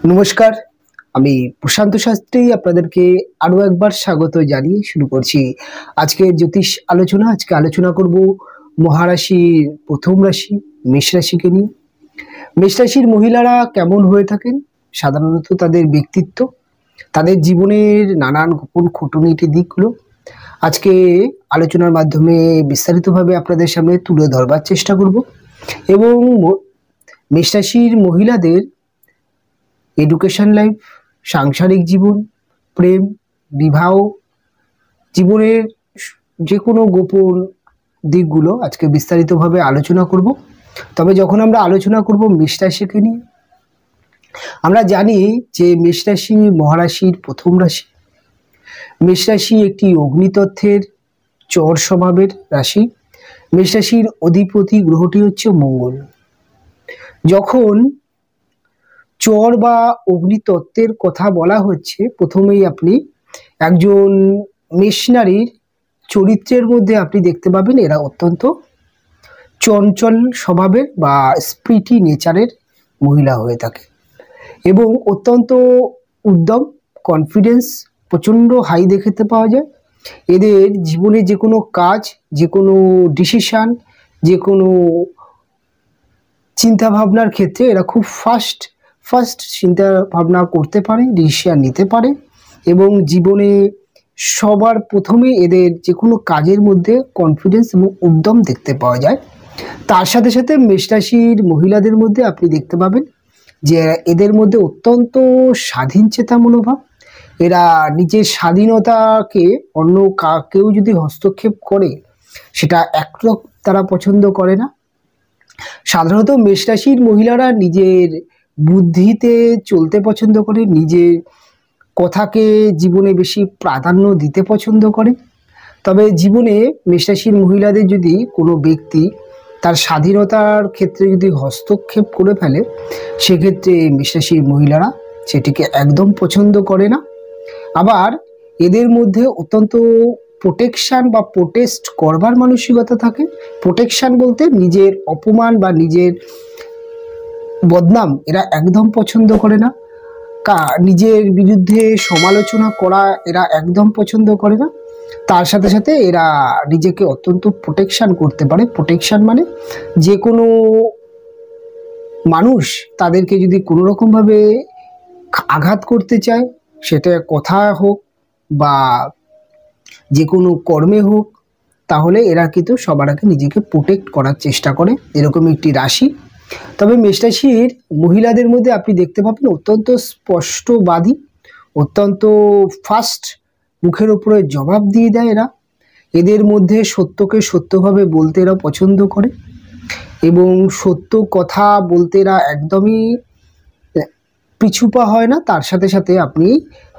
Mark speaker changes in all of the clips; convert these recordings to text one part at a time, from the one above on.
Speaker 1: নমস্কার, আমি প্রশান্ত শাস্ত্রী আপনাদেরকে আরো একবার স্বাগত জানিয়ে শুরু করছি আজকের জ্যোতিষ আলোচনা। আজকে আলোচনা করব মহারাশির প্রথম রাশি মেষ রাশিকে নিয়ে। মেষ রাশির মহিলারা কেমন হয়ে থাকেন, সাধারণত তাদের ব্যক্তিত্ব, তাদের জীবনের নানান গোপন খুঁটিনাটি দিকগুলো আজকে আলোচনার মাধ্যমে বিস্তারিতভাবে আপনাদের সামনে তুলে ধরবার চেষ্টা করব। এবং মেষ রাশির মহিলাদের এডুকেশন লাইফ, সাংসারিক জীবন, প্রেম, বিবাহ, জীবনের যে কোনো গোপন দিকগুলো আজকে বিস্তারিতভাবে আলোচনা করব। তবে যখন আমরা আলোচনা করব মেষ রাশিকে নিয়ে, আমরা জানি যে মেষ রাশি মহারাশির প্রথম রাশি। মেষ রাশি একটি অগ্নিতত্ত্বের চর স্বভাবের রাশি। মেষ রাশির অধিপতি গ্রহটি হচ্ছে মঙ্গল। যখন চর বা অগ্নিতত্ত্বের কথা বলা হচ্ছে, প্রথমেই আপনি একজন মেষ নারীর চরিত্রের মধ্যে আপনি দেখতে পাবেন এরা অত্যন্ত চঞ্চল স্বভাবের বা স্পিরিটি নেচারের মহিলা হয়ে থাকে এবং অত্যন্ত উদ্যম, কনফিডেন্স প্রচণ্ড হাই দেখতে পাওয়া যায়। এদের জীবনে যে কোনো কাজ, যে কোনো ডিসিশান, যে কোনো চিন্তাভাবনার ক্ষেত্রে এরা খুব ফাস্ট চিন্তা ভাবনা করতে পারে, ডিসিশন নিতে পারে এবং জীবনে সবার প্রথমে এদের যে কোনো কাজের মধ্যে কনফিডেন্স এবং উদ্যম দেখতে পাওয়া যায়। তার সাথে সাথে মেষ রাশির মহিলাদের মধ্যে আপনি দেখতে পাবেন যে এদের মধ্যে অত্যন্ত স্বাধীন চেতা মনোভাব। এরা নিজের স্বাধীনতাকে অন্য কেউ যদি হস্তক্ষেপ করে সেটা একরকম তারা পছন্দ করে না। সাধারণত মেষ রাশির মহিলারা নিজের বুদ্ধিতে চলতে পছন্দ করে, নিজের কথাকে জীবনে বেশি প্রাধান্য দিতে পছন্দ করে। তবে জীবনে মেষ রাশির মহিলাদের যদি কোনো ব্যক্তি তার স্বাধীনতার ক্ষেত্রে যদি হস্তক্ষেপ করে ফেলে, সেক্ষেত্রে মেষ রাশির মহিলারা সেটিকে একদম পছন্দ করে না। আবার এদের মধ্যে অত্যন্ত প্রোটেকশান বা প্রোটেস্ট করবার মানসিকতা থাকে। প্রোটেকশান বলতে নিজের অপমান বা নিজের বদনাম এরা একদম পছন্দ করে না। নিজের বিরুদ্ধে সমালোচনা করা এরা একদম পছন্দ করে না। তার সাথে সাথে এরা নিজেকে অত্যন্ত প্রোটেকশান করতে পারে। প্রোটেকশান মানে যে কোনো মানুষ তাদেরকে যদি কোনো রকমভাবে আঘাত করতে চায়, সেটা কথা হোক বা যে কোনো কর্মে হোক, তাহলে এরা কিন্তু সবার আগে নিজেকে প্রোটেক্ট করার চেষ্টা করে, এরকম একটি রাশি। তবে মেষ রাশির মহিলাদের মধ্যে আপনি দেখতে পাবেন অত্যন্ত স্পষ্টবাদী, অত্যন্ত ফাস্ট, মুখের উপরে জবাব দিয়ে দেয় এরা। এদের মধ্যে সত্যকে সত্যভাবে বলতে এরা পছন্দ করে এবং সত্য কথা বলতে এরা একদমই পিছুপা হয় না। তার সাথে সাথে আপনি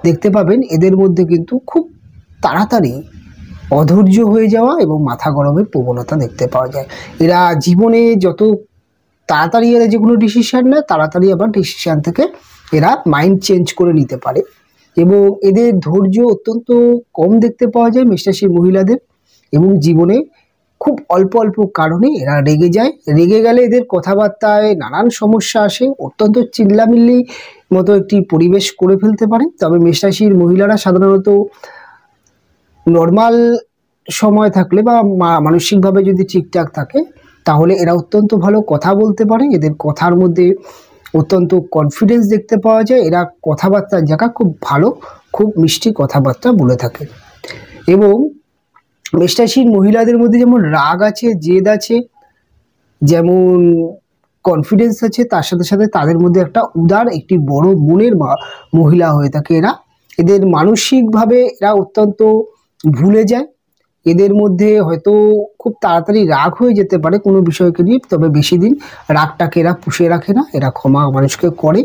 Speaker 1: দেখতে পাবেন এদের মধ্যে কিন্তু খুব তাড়াতাড়ি অধৈর্য হয়ে যাওয়া এবং মাথা গরমের প্রবণতা দেখতে পাওয়া যায়। এরা জীবনে যত তাড়াতাড়ি এরা যে কোনো ডিসিশান নেয়, তাড়াতাড়ি আবার ডিসিশান থেকে এরা মাইন্ড চেঞ্জ করে নিতে পারে এবং এদের ধৈর্য অত্যন্ত কম দেখতে পাওয়া যায় মেষ রাশির মহিলাদের। এবং জীবনে খুব অল্প অল্প কারণে এরা রেগে যায়। রেগে গেলে এদের কথাবার্তায় নানান সমস্যা আসে, অত্যন্ত চিল্লামিল্লি মতো একটি পরিবেশ করে ফেলতে পারে। তবে মেষ রাশির মহিলারা সাধারণত নর্মাল সময় থাকলে বা মানসিকভাবে যদি ঠিকঠাক থাকে, তাহলে এরা অত্যন্ত ভালো কথা বলতে পারে। এদের কথার মধ্যে অত্যন্ত কনফিডেন্স দেখতে পাওয়া যায়। এরা কথাবার্তার জায়গা খুব ভালো, খুব মিষ্টি কথাবার্তা বলে থাকে। এবং মেষ রাশির মহিলাদের মধ্যে যেমন রাগ আছে, জেদ আছে, যেমন কনফিডেন্স আছে, তার সাথে সাথে তাদের মধ্যে একটা উদার, একটি বড় মনের মহিলা হয়ে থাকে এরা। এদের মানসিকভাবে এরা অত্যন্ত ভুলে যায়। এদের মধ্যে হয়তো খুব তাড়াতাড়ি রাগ হয়ে যেতে পারে কোনো বিষয়কে নিয়ে, তবে বেশি দিন রাগটাকে এরা পুষে রাখে না, এরা ক্ষমা মানুষকে করে।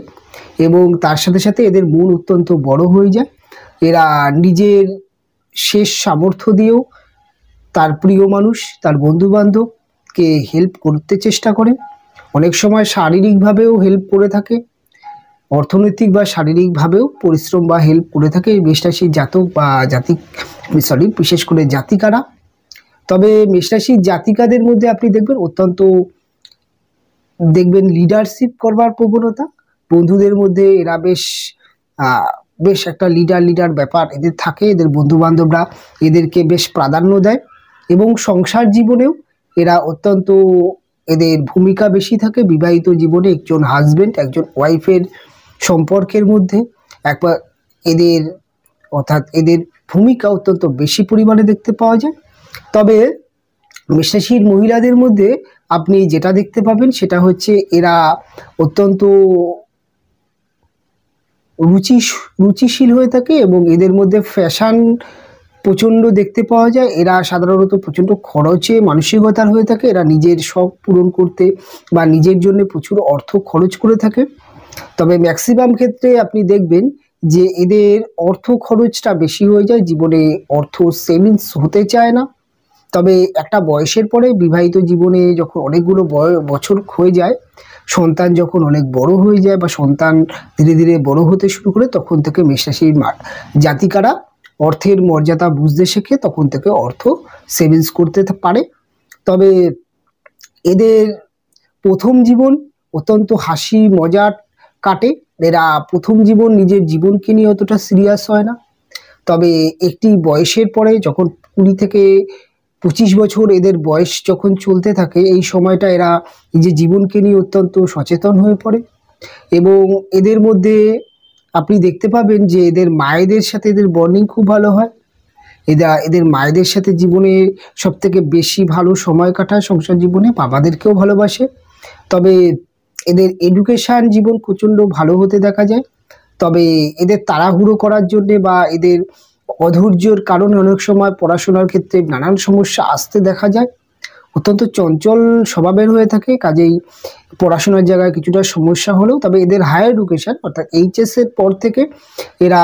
Speaker 1: এবং তার সাথে সাথে এদের মন অত্যন্ত বড় হয়ে যায়। এরা নিজের শেষ সামর্থ্য দিয়েও তার প্রিয় মানুষ, তার বন্ধুবান্ধবকে হেল্প করতে চেষ্টা করে। অনেক সময় শারীরিকভাবেও হেল্প করে থাকে, অর্থনৈতিক বা শারীরিকভাবেও পরিশ্রম বা হেল্প করে থাকে মেষ রাশির জাতক বা বিশেষ করে জাতিকারা। তবে মেষ রাশির জাতিকাদের মধ্যে আপনি দেখবেন লিডারশিপ করবার প্রবণতা, বন্ধুদের মধ্যে এরা বেশ একটা লিডার ব্যাপার এদের থাকে। এদের বন্ধু বান্ধবরা এদেরকে বেশ প্রাধান্য দেয় এবং সংসার জীবনেও এরা অত্যন্ত এদের ভূমিকা বেশি থাকে। বিবাহিত জীবনে একজন হাজবেন্ড একজন ওয়াইফের সম্পর্কের মধ্যে একবার এদের অর্থাৎ এদের ভূমিকা অত্যন্ত বেশি পরিমাণে দেখতে পাওয়া যায়। তবে মেষরাশির মহিলাদের মধ্যে আপনি যেটা দেখতে পাবেন সেটা হচ্ছে এরা অত্যন্ত রুচিশীল হয়ে থাকে এবং এদের মধ্যে ফ্যাশন প্রচণ্ড দেখতে পাওয়া যায়। এরা সাধারণত প্রচণ্ড খরচে মানসিকতার হয়ে থাকে। এরা নিজের শখ পূরণ করতে বা নিজের জন্য প্রচুর অর্থ খরচ করে থাকে। তবে ম্যাক্সিমাম ক্ষেত্রে আপনি দেখবেন যে এদের অর্থ খরচটা বেশি হয়ে যায়, জীবনে অর্থ সেভিংস হতে চায় না। তবে একটা বয়সের পরে বিবাহিত জীবনে যখন অনেকগুলো বছর হয়ে যায়, সন্তান যখন অনেক বড় হয়ে যায় বা সন্তান ধীরে ধীরে বড় হতে শুরু করে, তখন থেকে মেষরাশির জাতিকারা অর্থের মর্যাদা বুঝতে শেখে, তখন থেকে অর্থ সেভিংস করতে পারে। তবে এদের প্রথম জীবন অত্যন্ত হাসি মজার কাটে। এরা প্রথম জীবন নিজের জীবনকে নিয়ে অতটা সিরিয়াস হয় না। তবে একটি বয়সের পরে যখন 20 থেকে 25 বছর এদের বয়স যখন চলতে থাকে, এই সময়টা এরা নিজের জীবনকে নিয়ে অত্যন্ত সচেতন হয়ে পড়ে এবং এদের মধ্যে আপনি দেখতে পাবেন যে এদের মায়েদের সাথে এদের বন্ডিং খুব ভালো হয়। এদের মায়েদের সাথে জীবনে সব থেকে বেশি ভালো সময় কাটায় সংসার জীবনে, বাবাদেরকেও ভালোবাসে। তবে এদের এডুকেশান জীবন প্রচণ্ড ভালো হতে দেখা যায়। তবে এদের তাড়াহুড়ো করার জন্যে বা এদের অধৈর্যের কারণে অনেক সময় পড়াশোনার ক্ষেত্রে নানান সমস্যা আসতে দেখা যায়। অত্যন্ত চঞ্চল স্বভাবের হয়ে থাকে, কাজেই পড়াশোনার জায়গায় কিছুটা সমস্যা হলেও তবে এদের হায়ার এডুকেশান অর্থাৎ এইচএস এর পর থেকে এরা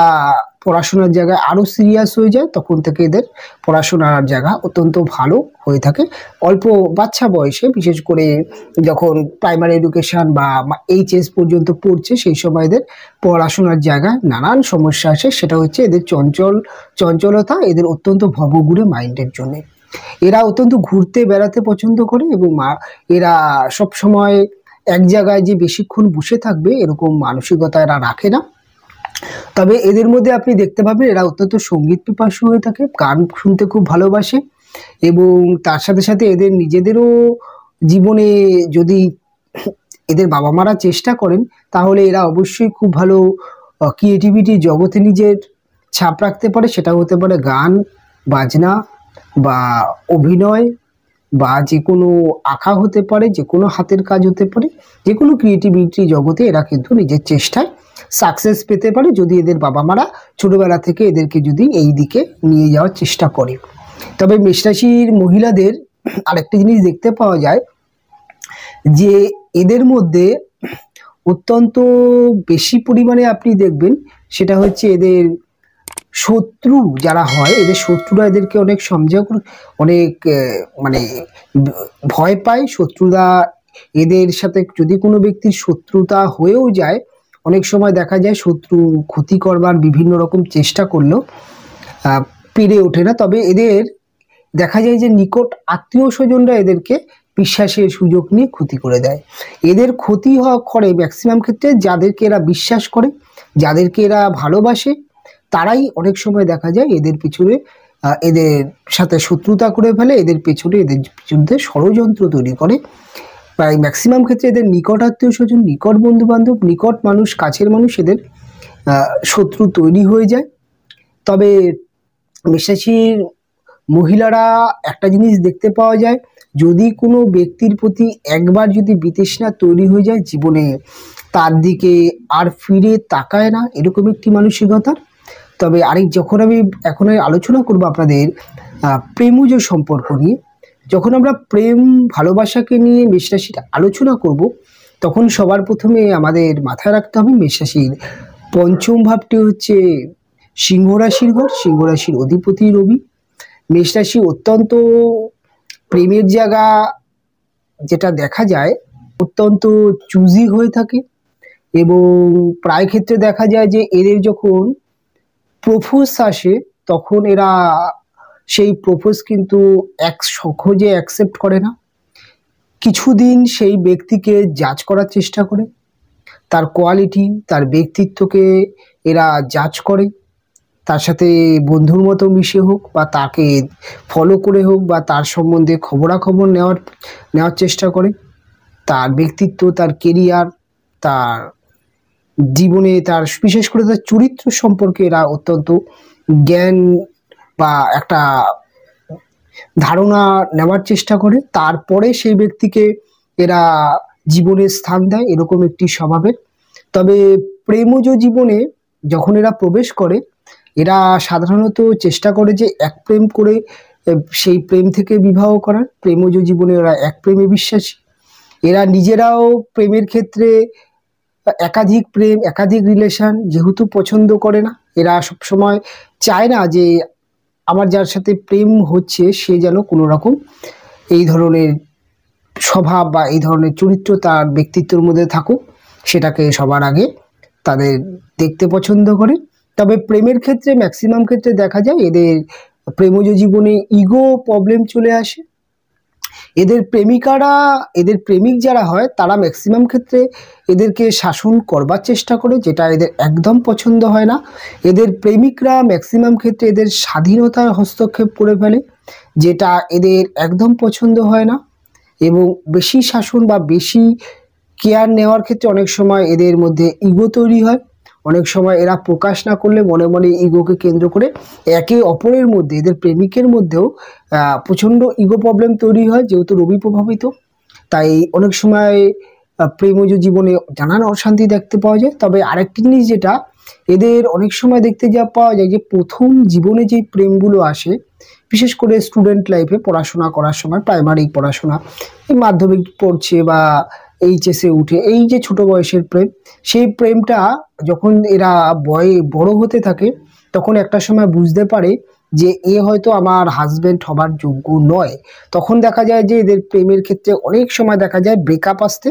Speaker 1: পড়াশোনার জায়গায় আরও সিরিয়াস হয়ে যায়। তখন থেকে এদের পড়াশোনার জায়গা অত্যন্ত ভালো হয়ে থাকে। অল্প বাচ্চা বয়সে, বিশেষ করে যখন প্রাইমারি এডুকেশান বা এইচএস পর্যন্ত পড়ছে, সেই সময় এদের পড়াশোনার জায়গায় নানান সমস্যা আসে। সেটা হচ্ছে এদের চঞ্চলতা, এদের অত্যন্ত ভবঘুরে মাইন্ডের জন্যে। এরা অত্যন্ত ঘুরতে বেড়াতে পছন্দ করে এবং এরা সব সময় এক জায়গায় যে বেশিক্ষণ বসে থাকবে এরকম মানসিকতা এরা রাখে না। তবে এদের মধ্যে আপনি দেখতে পাবেন এরা অত্যন্ত সঙ্গীত পিপাসু হয়ে থাকে, গান শুনতে খুব ভালোবাসে এবং তার সাথে সাথে এদের নিজেদেরও জীবনে যদি এদের বাবা মারা চেষ্টা করেন তাহলে এরা অবশ্যই খুব ভালো ক্রিয়েটিভিটি জগতে নিজের ছাপ রাখতে পারে। সেটা হতে পারে গান বাজনা বা অভিনয় বা যে কোনো আঁকা হতে পারে, যে কোনো হাতের কাজ হতে পারে, যে কোনো ক্রিয়েটিভিটি জগতে এরা কিন্তু নিজের চেষ্টায় সাকসেস পেতে পারে যদি এদের বাবা মারা ছোটোবেলা থেকে এদেরকে যদি এই দিকে নিয়ে যাওয়ার চেষ্টা করে। তবে মেষরাশির মহিলাদের আরেকটা জিনিস দেখতে পাওয়া যায় যে এদের মধ্যে অত্যন্ত বেশি পরিমাণে আপনি দেখবেন সেটা হচ্ছে এদের শত্রু যারা হয়, এদের শত্রুরা এদেরকে অনেক অনেক মানে ভয় পায়। শত্রুরা এদের সাথে যদি কোনো ব্যক্তির শত্রুতা হয়েও যায়, অনেক সময় দেখা যায় শত্রু ক্ষতি করবার বিভিন্ন রকম চেষ্টা করলেও পেরে ওঠে না। তবে এদের দেখা যায় যে নিকট আত্মীয় স্বজনরা এদেরকে বিশ্বাসের সুযোগ নিয়ে ক্ষতি করে দেয়। এদের ক্ষতি করে ম্যাক্সিমাম ক্ষেত্রে যাদেরকে এরা বিশ্বাস করে, যাদেরকে এরা ভালোবাসে, তারাই অনেক সময় দেখা যায় এদের পিছনে এদের সাথে শত্রুতা করে ফেলে, এদের পেছনে এদের বিরুদ্ধে ষড়যন্ত্র তৈরি করে। প্রায় ম্যাক্সিমাম ক্ষেত্রে এদের নিকট আত্মীয় স্বজন, নিকট বন্ধু বান্ধব, নিকট মানুষ, কাছের মানুষ এদের শত্রু তৈরি হয়ে যায়। তবে মেষরাশির মহিলারা একটা জিনিস দেখতে পাওয়া যায়, যদি কোনো ব্যক্তির প্রতি একবার যদি বিতৃষ্ণা তৈরি হয়ে যায়, জীবনে তার দিকে আর ফিরে তাকায় না, এরকম একটি মানসিকতার। তবে যখন আমি এখন আলোচনা করব আপনাদের প্রেমজ সম্পর্ক নিয়ে, যখন আমরা প্রেম ভালোবাসাকে নিয়ে মেষরাশির আলোচনা করব, তখন সবার প্রথমে আমাদের মাথায় রাখতে হবে মেষরাশির পঞ্চম ভাবটি হচ্ছে সিংহ রাশির ঘর, সিংহ রাশির অধিপতি রবি। মেষরাশি অত্যন্ত প্রেমের জায়গা যেটা দেখা যায় অত্যন্ত চুজি হয়ে থাকে এবং প্রায় ক্ষেত্রে দেখা যায় যে এদের যখন প্রপোজ আসে তখন এরা সেই প্রপোজ কিন্তু সহজে অ্যাকসেপ্ট করে না। কিছুদিন সেই ব্যক্তিকে জাজ করার চেষ্টা করে, তার কোয়ালিটি, তার ব্যক্তিত্বকে এরা জাজ করে। তার সাথে বন্ধুর মতো মিশে হোক বা তাকে ফলো করে হোক বা তার সম্বন্ধে খবরাখবর নেওয়ার চেষ্টা করে। তার ব্যক্তিত্ব, তার কেরিয়ার, তার জীবনে, তার বিশেষ করে তার চরিত্র সম্পর্কে এরা অত্যন্ত জ্ঞান বা একটা ধারণা নেওয়ার চেষ্টা করে। তারপরে সেই ব্যক্তিকে এরা জীবনে স্থান দেয়, এরকম একটি স্বভাবের। তবে প্রেমজ জীবনে যখন এরা প্রবেশ করে, এরা সাধারণত চেষ্টা করে যে এক প্রেম করে সেই প্রেম থেকে বিবাহ করার। প্রেমজ জীবনে এরা এক প্রেমে বিশ্বাসী। এরা নিজেরাও প্রেমের ক্ষেত্রে একাধিক প্রেম, একাধিক রিলেশন যেহেতু পছন্দ করে না, এরা সবসময় চায় না যে আমার যার সাথে প্রেম হচ্ছে সে যেন কোনো রকম এই ধরনের স্বভাব বা এই ধরনের চরিত্র তার ব্যক্তিত্বের মধ্যে থাকুক, সেটাকে সবার আগে তাদের দেখতে পছন্দ করে। তবে প্রেমের ক্ষেত্রে ম্যাক্সিমাম ক্ষেত্রে দেখা যায় এদের প্রেমজ জীবনে ইগো প্রবলেম চলে আসে। এদের প্রেমিকারা, এদের প্রেমিক যারা হয় তারা ম্যাক্সিমাম ক্ষেত্রে এদেরকে শাসন করবার চেষ্টা করে, যেটা এদের একদম পছন্দ হয় না। এদের প্রেমিকরা ম্যাক্সিমাম ক্ষেত্রে এদের স্বাধীনতায় হস্তক্ষেপ করে ফেলে, যেটা এদের একদম পছন্দ হয় না। এবং বেশি শাসন বা বেশি কেয়ার নেওয়ার ক্ষেত্রে অনেক সময় এদের মধ্যে ইগো তৈরি হয়। অনেক সময় এরা প্রকাশ না করলে মনে মনে ইগোকে কেন্দ্র করে একে অপরের মধ্যে, এদের প্রেমিকের মধ্যেও প্রচণ্ড ইগো প্রবলেম তৈরি হয়, যেহেতু রবি প্রভাবিত। তাই অনেক সময় প্রেমজ জীবনে নানান অশান্তি দেখতে পাওয়া যায়। তবে আরেকটি জিনিস যেটা এদের অনেক সময় দেখতে যা পাওয়া যায়, যে প্রথম জীবনে যে প্রেমগুলো আসে, বিশেষ করে স্টুডেন্ট লাইফে পড়াশোনা করার সময়, প্রাইমারি পড়াশোনা, এই মাধ্যমিক পড়ছে বা এইচএসে উঠে, এই যে ছোট বয়সের প্রেম, সেই প্রেমটা যখন এরা বড় হতে থাকে তখন একটা সময় বুঝতে পারে যে এ হয়তো আমার হাজবেন্ড হবার যোগ্য নয়। তখন দেখা যায় যে এদের প্রেমের ক্ষেত্রে অনেক সময় দেখা যায় ব্রেকআপ আসতে,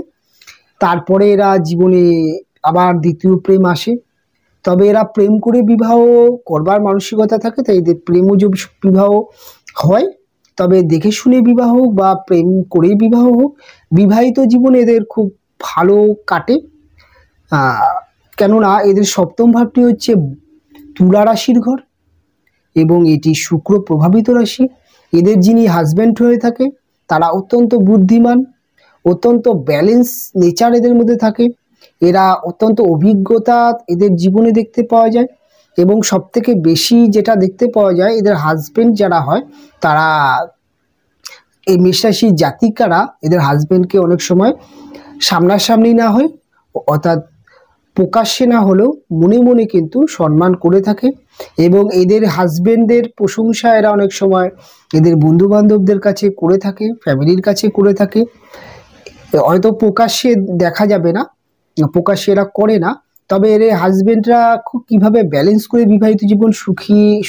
Speaker 1: তারপরে এরা জীবনে আবার দ্বিতীয় প্রেম আসে। তবে এরা প্রেম করে বিবাহ করবার মানসিকতা থাকে, তাই এদের প্রেমজ বিবাহ হয়। তবে দেখে শুনে বিবাহ হোক বা প্রেম করে বিবাহ হোক, বিবাহিত জীবনে এদের খুব ভালো কাটে। কেননা এদের সপ্তম ভাবটি হচ্ছে তুলা রাশির ঘর এবং এটি শুক্র প্রভাবিত রাশি। এদের যিনি হাজব্যান্ড হয়ে থাকে তারা অত্যন্ত বুদ্ধিমান, অত্যন্ত ব্যালেন্স নেচার এদের মধ্যে থাকে। এরা অত্যন্ত অভিজ্ঞতা এদের জীবনে দেখতে পাওয়া যায়। এবং সবথেকে বেশি যেটা দেখতে পাওয়া যায়, এদের হাজব্যান্ড যারা হয় তারা, এই মেষরাশির জাতিকারা এদের হাজব্যান্ডকে অনেক সময় সামনাসামনি না হয়, অর্থাৎ প্রকাশ্যে না হলেও মনে মনে কিন্তু সম্মান করে থাকে। এবং এদের হাজবেন্ডের প্রশংসা এরা অনেক সময় এদের বন্ধু বান্ধবদের কাছে করে থাকে, ফ্যামিলির কাছে করে থাকে। হয়তো প্রকাশ্যে দেখা যাবে না, প্রকাশ্যে এরা করে না, তবে এর হাজবেন্ডরা খুব কীভাবে ব্যালেন্স করে বিবাহিত জীবন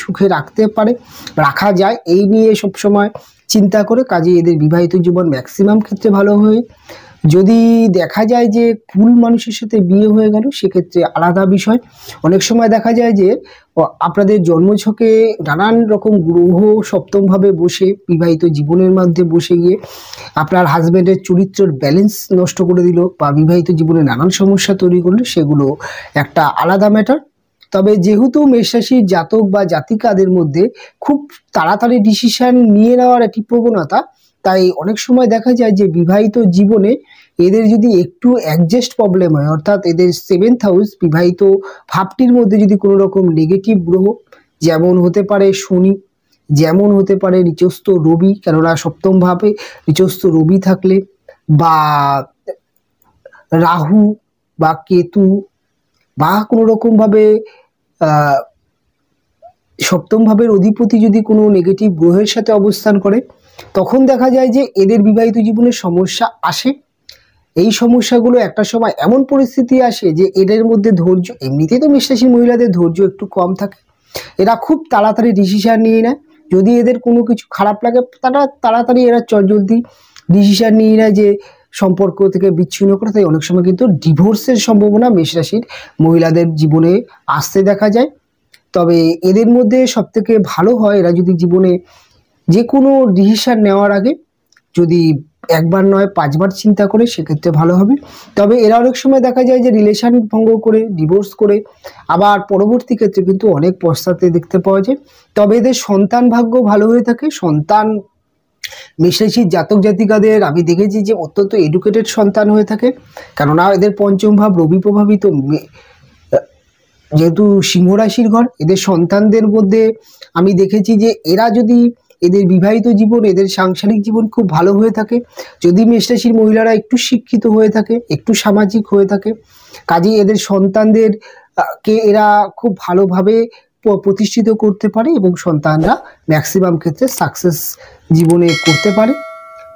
Speaker 1: সুখে রাখা যায় এই নিয়ে সবসময় চিন্তা করে, কাজে এদের বিবাহিত জীবন ম্যাক্সিমাম ক্ষেত্রে ভালো হয়। যদি দেখা যায় যে ভুল মানুষের সাথে বিয়ে হয়ে গেল, সেক্ষেত্রে আলাদা বিষয়। অনেক সময় দেখা যায় যে আপনাদের জন্মছকে নানান রকম গ্রহ সপ্তমভাবে বসে বিবাহিত জীবনের মধ্যে বসে গিয়ে আপনার হাজব্যান্ডের চরিত্রের ব্যালেন্স নষ্ট করে দিল বা বিবাহিত জীবনে নানান সমস্যা তৈরি করলো, সেগুলো একটা আলাদা ম্যাটার। তবে যেহেতু মেষরাশির জাতক বা জাতিকাদের মধ্যে খুব তাড়াতাড়ি ডিসিশন নিয়ে নেওয়ার একটি প্রবণতা, তাই অনেক সময় দেখা যায় যে বিবাহিত জীবনে এদের যদি একটু অ্যাডজাস্ট প্রবলেম হয়, অর্থাৎ এদের সেভেন্থ হাউস বিবাহিত ভাবটির মধ্যে যদি কোনো রকম নেগেটিভ গ্রহ, যেমন হতে পারে শনি, যেমন হতে পারে নিচস্থ রবি, কেননা সপ্তম ভাবে নিচস্থ রবি থাকলে, বা রাহু বা কেতু, বা কোনো রকমভাবে সপ্তম ভাবের অধিপতি যদি কোনো নেগেটিভ গ্রহের সাথে অবস্থান করে, তখন দেখা যায় যে এদের বিবাহিত জীবনে সমস্যা আসে। এই সমস্যাগুলো একটা সময় এমন পরিস্থিতি আসে যে এদের মধ্যে ধৈর্য, এমনিতেই তো মেষরাশি মহিলাদের ধৈর্য একটু কম থাকে, এরা খুব তাড়াতাড়ি ডিসিশন নিয়ে নেয়। যদি এদের কোনো কিছু খারাপ লাগে তারা তাড়াতাড়ি এরা চটজলদি ডিসিশন নিয়ে নেয় যে সম্পর্ক থেকে বিচ্ছিন্ন করে। তাই অনেক সময় কিন্তু ডিভোর্সের সম্ভাবনা মেষরাশির মহিলাদের জীবনে আসতে দেখা যায়। তবে এদের মধ্যে সবথেকে ভালো হয় এরা যদি জীবনে যে কোনো ডিসিশন নেওয়ার আগে যদি একবার নয় 5 বার চিন্তা করে সেক্ষেত্রে ভালো হবে। তবে এরা অনেক সময় দেখা যায় যে রিলেশন ভঙ্গ করে, ডিভোর্স করে আবার পরবর্তী ক্ষেত্রে কিন্তু অনেক পশ্চাতে দেখতে পাওয়া যায়। তবে এদের সন্তান ভাগ্য ভালো হয়ে থাকে। সন্তান মেষরাশির জাতক জাতিকাদের আমি দেখেছি যে অত্যন্ত এডুকেটেড সন্তান হয়ে থাকে, কেননা এদের পঞ্চম ভাব রবি প্রভাবিত, যেহেতু সিংহ রাশির ঘর। এদের সন্তানদের মধ্যে আমি দেখেছি যে এরা যদি এদের বিবাহিত জীবন, এদের সাংসারিক জীবন খুব ভালো হয়ে থাকে, যদি মেষরাশির মহিলারা একটু শিক্ষিত হয়ে থাকে, একটু সামাজিক হয়ে থাকে, কাজেই এদের সন্তানদের কে এরা খুব ভালোভাবে প্রতিষ্ঠিত করতে পারে এবং সন্তানরা ম্যাক্সিমাম ক্ষেত্রে সাকসেস জীবনে করতে পারে।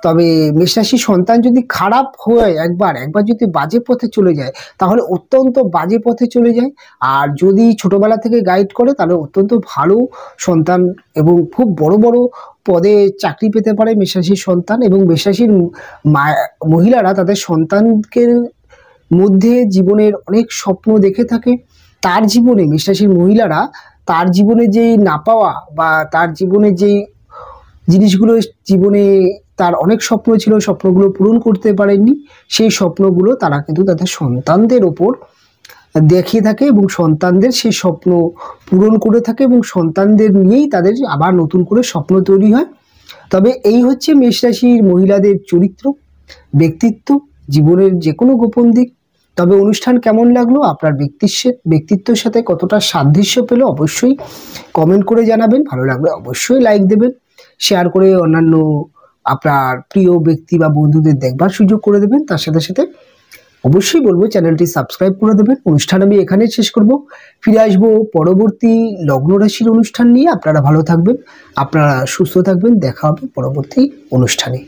Speaker 1: তবে মেষরাশির সন্তান যদি খারাপ হয়, একবার যদি বাজে পথে চলে যায় তাহলে অত্যন্ত বাজে পথে চলে যায়, আর যদি ছোটবেলা থেকে গাইড করে তাহলে অত্যন্ত ভালো সন্তান এবং খুব বড় বড় পদে চাকরি পেতে পারে মেষরাশির সন্তান। এবং মেষরাশির মহিলারা তাদের সন্তানকে মধ্যে জীবনের অনেক স্বপ্ন দেখে থাকে। তার জীবনে মেষরাশির মহিলারা তার জীবনে যেই না পাওয়া বা তার জীবনে যেই জিনিসগুলো জীবনে তার অনেক স্বপ্ন ছিল, স্বপ্নগুলো পূরণ করতে পারেননি, সেই স্বপ্নগুলো তারা কিন্তু তাদের সন্তানদের ওপর দেখিয়ে থাকে এবং সন্তানদের সেই স্বপ্ন পূরণ করে থাকে এবং সন্তানদের নিয়েই তাদের আবার নতুন করে স্বপ্ন তৈরি হয়। তবে এই হচ্ছে মেষরাশির মহিলাদের চরিত্র, ব্যক্তিত্ব, জীবনের যে কোনো গোপন দিক। তবে অনুষ্ঠান কেমন লাগলো, আপনার ব্যক্তিত্বের সাথে কতটা সাদৃশ্য পেলো অবশ্যই কমেন্ট করে জানাবেন। ভালো লাগলে অবশ্যই লাইক দেবেন, শেয়ার করে অন্যান্য আপনার প্রিয় ব্যক্তি বা বন্ধুদের দেখবার সুযোগ করে দেবেন। তার সাথে সাথে অবশ্যই বলবো চ্যানেলটি সাবস্ক্রাইব করে দেবেন। অনুষ্ঠান আমি এখানেই শেষ করব, ফিরে আসবো পরবর্তী লগ্ন রাশির অনুষ্ঠান নিয়ে। আপনারা ভালো থাকবেন, আপনারা সুস্থ থাকবেন, দেখা হবে পরবর্তী অনুষ্ঠানে।